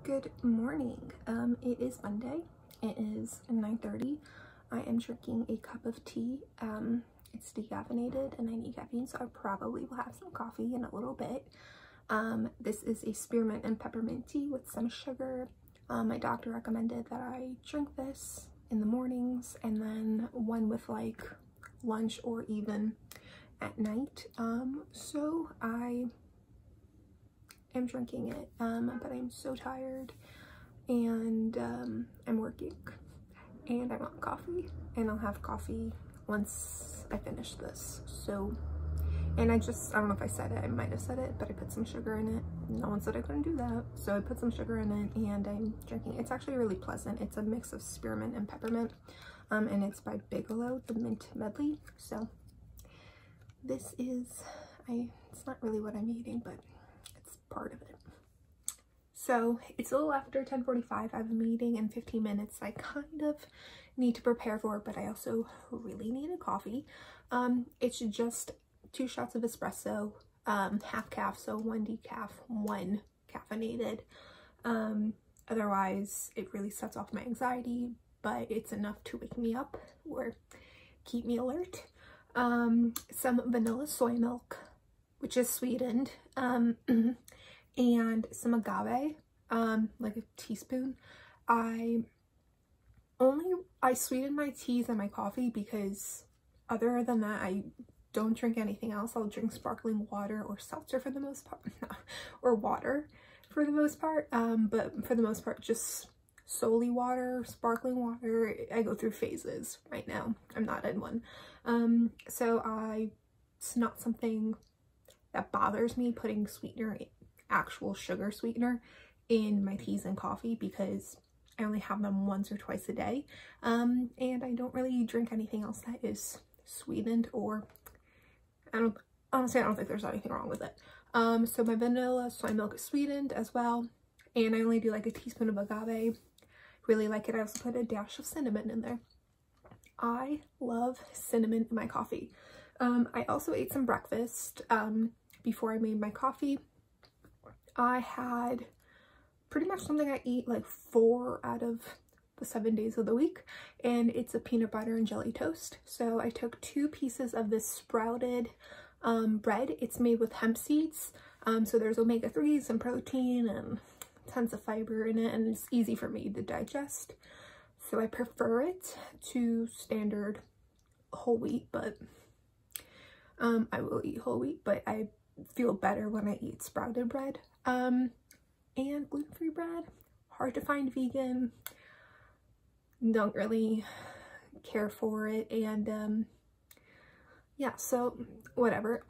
Good morning. It is Monday. It is 9:30. I am drinking a cup of tea. It's decaffeinated and I need caffeine, so I probably will have some coffee in a little bit. This is a spearmint and peppermint tea with some sugar. My doctor recommended that I drink this in the mornings and then one with like lunch or even at night. So I am drinking it, but I'm so tired and I'm working and I want coffee, and I'll have coffee once I finish this. So, and I don't know if I said it, I might have said it, but I put some sugar in it. No one said I couldn't do that, so I put some sugar in it and I'm drinking. It's actually really pleasant. It's a mix of spearmint and peppermint, and it's by Bigelow, the mint medley. So this is, it's not really what I'm eating, but it's part of it. So it's a little after 10:45. I have a meeting in 15 minutes I kind of need to prepare for, but I also really need a coffee. It's just 2 shots of espresso, half calf, so 1 decaf, 1 caffeinated. Otherwise it really sets off my anxiety, but it's enough to wake me up or keep me alert. Some vanilla soy milk, which is sweetened, and some agave, like a teaspoon. I sweeten my teas and my coffee because other than that I don't drink anything else. I'll drink sparkling water or seltzer for the most part, or water for the most part, but for the most part just solely water, sparkling water. I go through phases right now. I'm not in one. So it's not something that bothers me putting sweetener, actual sugar sweetener, in my teas and coffee because I only have them once or twice a day, and I don't really drink anything else that is sweetened, or honestly I don't think there's anything wrong with it. So my vanilla soy milk is sweetened as well, and I only do like a teaspoon of agave. Really like it. I also put a dash of cinnamon in there. I love cinnamon in my coffee. I also ate some breakfast before I made my coffee. I had pretty much something I eat like 4 out of the 7 days of the week, and it's a peanut butter and jelly toast. So I took 2 pieces of this sprouted bread. It's made with hemp seeds, so there's omega-3s and protein and tons of fiber in it, and it's easy for me to digest. So I prefer it to standard whole wheat, but I will eat whole wheat, but I feel better when I eat sprouted bread. And gluten-free bread, hard to find vegan, don't really care for it, and yeah, so whatever.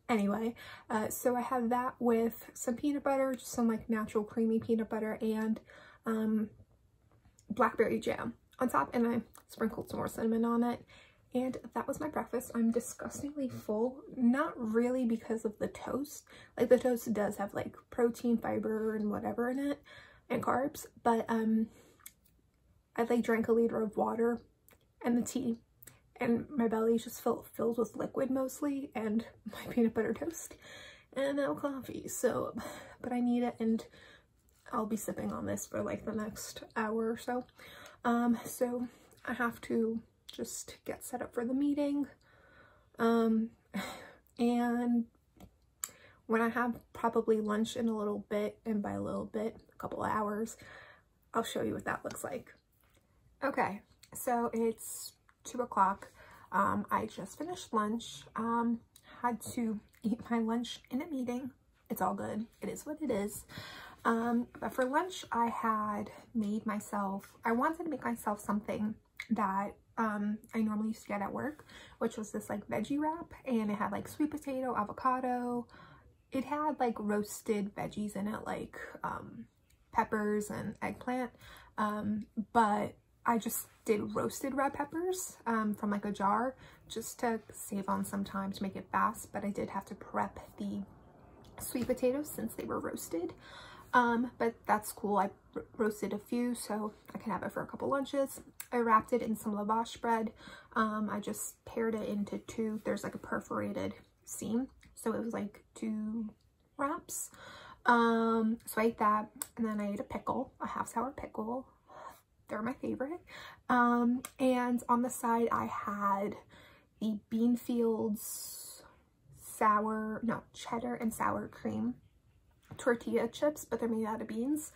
Anyway, so I have that with some peanut butter, just some like natural creamy peanut butter, and blackberry jam on top, and I sprinkled some more cinnamon on it. And that was my breakfast. I'm disgustingly full, not really because of the toast. Like the toast does have like protein, fiber, and whatever in it, and carbs, but I like drank a liter of water and the tea, and my belly is just filled with liquid mostly, and my peanut butter toast, and now coffee. So, but I need it, and I'll be sipping on this for like the next hour or so. So I have to just get set up for the meeting, and when I have probably lunch in a little bit, and by a little bit, a couple of hours, I'll show you what that looks like. Okay, so it's 2 o'clock. I just finished lunch. Had to eat my lunch in a meeting. It's all good. It is what it is. But for lunch, I wanted to make myself something that I normally used to get at work, which was this like veggie wrap, and it had like sweet potato, avocado. It had like roasted veggies in it, like peppers and eggplant, but I just did roasted red peppers from like a jar, just to save on some time to make it fast. But I did have to prep the sweet potatoes since they were roasted, but that's cool. I roasted a few so I can have it for a couple lunches. I wrapped it in some lavash bread. I just paired it into 2, there's like a perforated seam, so it was like 2 wraps. So I ate that, and then I ate a pickle, a half sour pickle. They're my favorite. And on the side I had the Beanfields cheddar and sour cream tortilla chips, but they're made out of beans.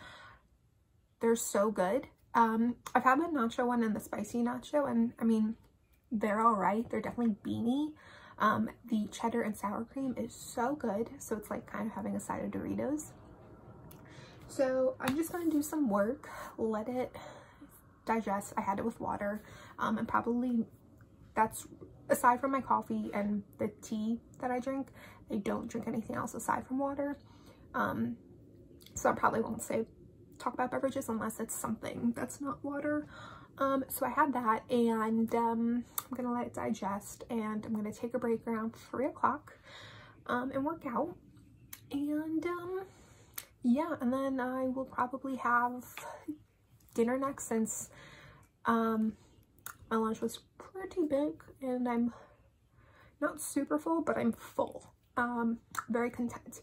They're so good. I've had the nacho one and the spicy nacho, and I mean, they're all right. They're definitely beany. The cheddar and sour cream is so good. So it's like kind of having a side of Doritos. So I'm just going to do some work, let it digest. I had it with water, and probably that's, aside from my coffee and the tea that I drink, I don't drink anything else aside from water. So I probably won't talk about beverages unless it's something that's not water. So I had that, and I'm gonna let it digest, and I'm gonna take a break around 3 o'clock and work out, and yeah, and then I will probably have dinner next, since my lunch was pretty big and I'm not super full, but I'm full. Very content.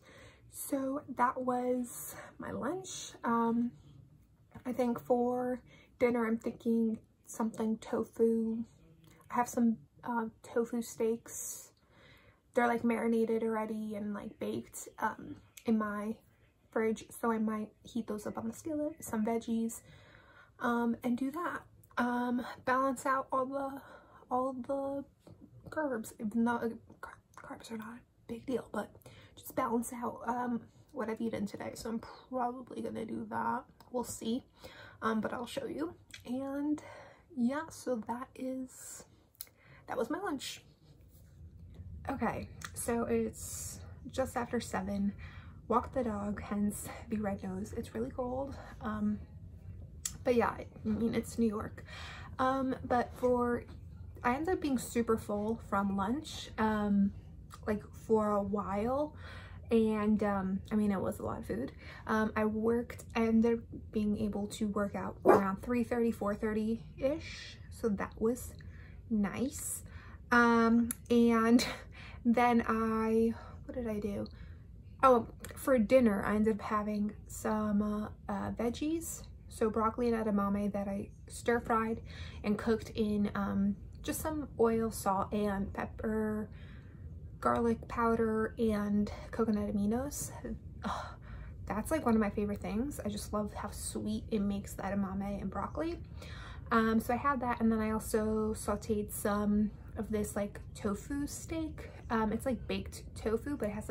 So that was my lunch. I think for dinner I'm thinking something tofu. I have some tofu steaks. They're like marinated already and like baked in my fridge, so I might heat those up on the skillet, some veggies, and do that. Balance out all the carbs, even though carbs are not a big deal, but just balance out what I've eaten today. So I'm probably gonna do that. We'll see, but I'll show you. And yeah, so that was my lunch. Okay, so it's just after 7. Walk the dog, hence the red nose. It's really cold, but yeah, I mean, it's New York. But I ended up being super full from lunch, like for a while, and I mean, it was a lot of food. I ended up being able to work out around 3:30, 4:30 ish, so that was nice. And then what did I do? Oh, for dinner, I ended up having some veggies. So broccoli and edamame that I stir fried and cooked in just some oil, salt, and pepper, garlic powder, and coconut aminos. Oh, that's like one of my favorite things. I just love how sweet it makes the edamame and broccoli. So I had that, and then I also sauteed some of this like tofu steak. It's like baked tofu, but it has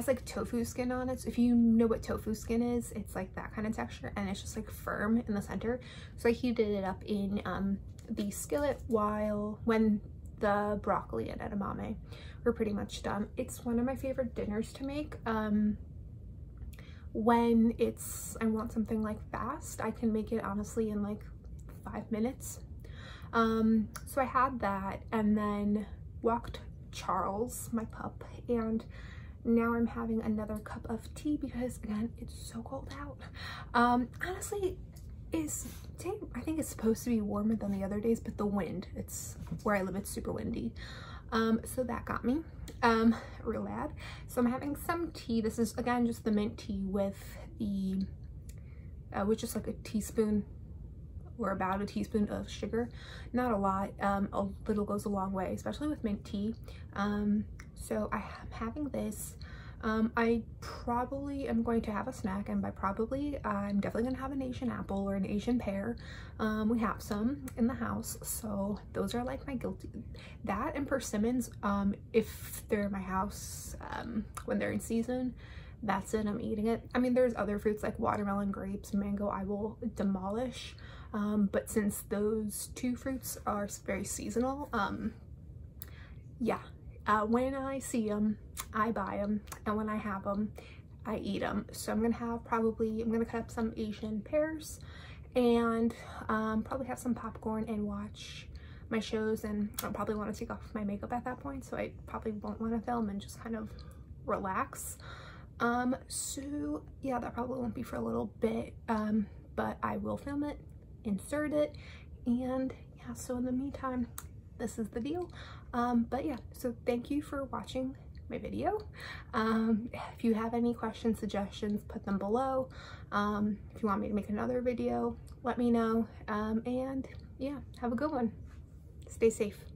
like tofu skin on it. So if you know what tofu skin is, it's like that kind of texture, and it's just like firm in the center. So I heated it up in the skillet when the broccoli and edamame were pretty much done. It's one of my favorite dinners to make. When I want something like fast, I can make it honestly in like 5 minutes. So I had that, and then walked Charles, my pup, and now I'm having another cup of tea because, again, it's so cold out. Honestly, I think it's supposed to be warmer than the other days, but the wind, it's where I live, it's super windy. So that got me real bad. So I'm having some tea. This is, again, just the mint tea with just like a teaspoon or about a teaspoon of sugar. Not a lot. A little goes a long way, especially with mint tea. So I am having this. I probably am going to have a snack, and by probably, I'm definitely gonna have an Asian apple or an Asian pear. We have some in the house, so those are like my guilty. That and persimmons, if they're in my house, when they're in season, that's it, I'm eating it. I mean, there's other fruits like watermelon, grapes, mango, I will demolish. But since those 2 fruits are very seasonal, yeah. When I see them, I buy them, and when I have them, I eat them. So I'm gonna cut up some Asian pears, and probably have some popcorn and watch my shows, and I'll probably want to take off my makeup at that point, so I probably won't want to film and just kind of relax. So yeah, that probably won't be for a little bit, but I will film it, insert it, and yeah, so in the meantime, this is the deal. But yeah, so thank you for watching my video. If you have any questions, suggestions, put them below. If you want me to make another video, let me know. And yeah, have a good one. Stay safe.